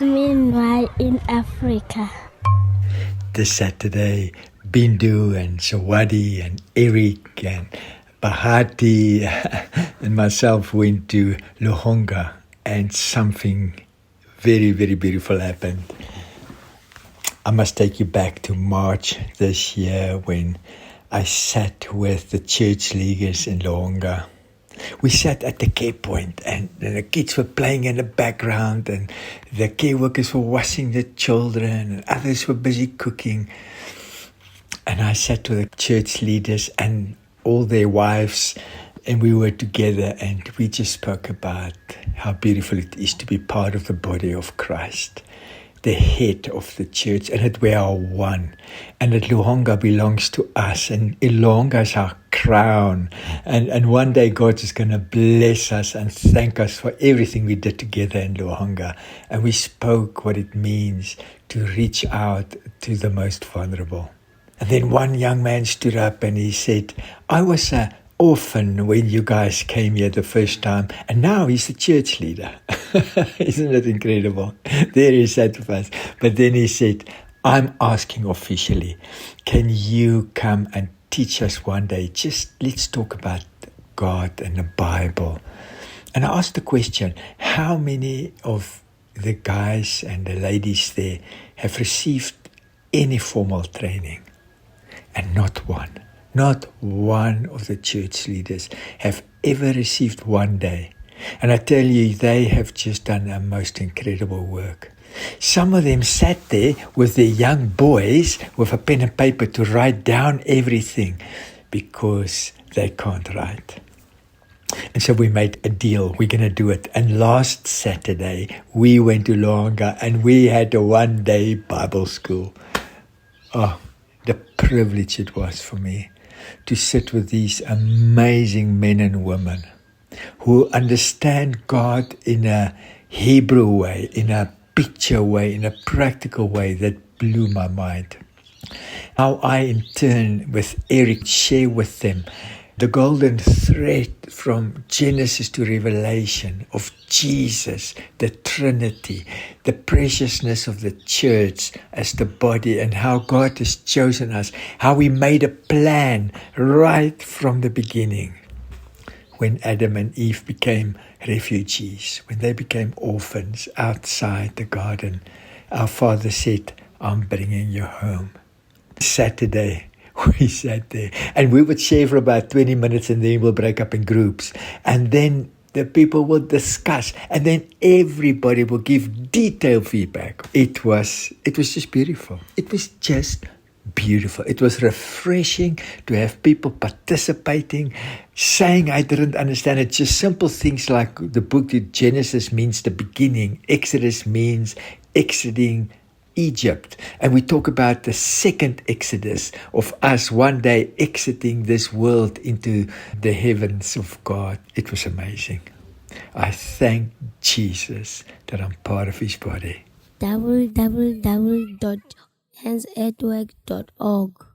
Meanwhile, in Africa. This Saturday, Bindu and Sawadi and Eric and Bahati and myself went to Luhonga, and something very, very beautiful happened. I must take you back to March this year when I sat with the church leaders in Luhonga. We sat at the care point, and the kids were playing in the background, and the care workers were washing the children, and others were busy cooking. And I sat with the church leaders and all their wives, and we were together, and we just spoke about how beautiful it is to be part of the body of Christ, the head of the church, and that we are one, and that Luhonga belongs to us, and Luhonga is our crown, and one day God is going to bless us and thank us for everything we did together in Luhonga. And we spoke what it means to reach out to the most vulnerable. And then one young man stood up and he said, I was an orphan when you guys came here the first time, and now he's the church leader. Isn't that incredible? There he sat with us. But then he said, I'm asking officially, can you come and teach us one day? Just let's talk about God and the Bible. And I asked the question, how many of the guys and the ladies there have received any formal training? And not one of the church leaders have ever received one day. And I tell you, they have just done a most incredible work. Some of them sat there with their young boys with a pen and paper to write down everything because they can't write. And so we made a deal. We're going to do it. And last Saturday, we went to Luhonga and we had a one-day Bible school. Oh, the privilege it was for me to sit with these amazing men and women who understand God in a Hebrew way, in a picture way, in a practical way that blew my mind. How I, in turn, with Eric, share with them the golden thread from Genesis to Revelation of Jesus, the Trinity, the preciousness of the church as the body, and how God has chosen us, how He made a plan right from the beginning. When Adam and Eve became refugees, when they became orphans outside the garden, our Father said, I'm bringing you home. Saturday, we sat there and we would share for about 20 minutes and then we'll break up in groups. And then the people will discuss and then everybody will give detailed feedback. It was just beautiful. It was just beautiful. It was refreshing to have people participating, saying I didn't understand it. Just simple things like the book Genesis means the beginning. Exodus means exiting Egypt. And we talk about the second exodus of us one day exiting this world into the heavens of God. It was amazing. I thank Jesus that I'm part of His body. www.handsatwork.org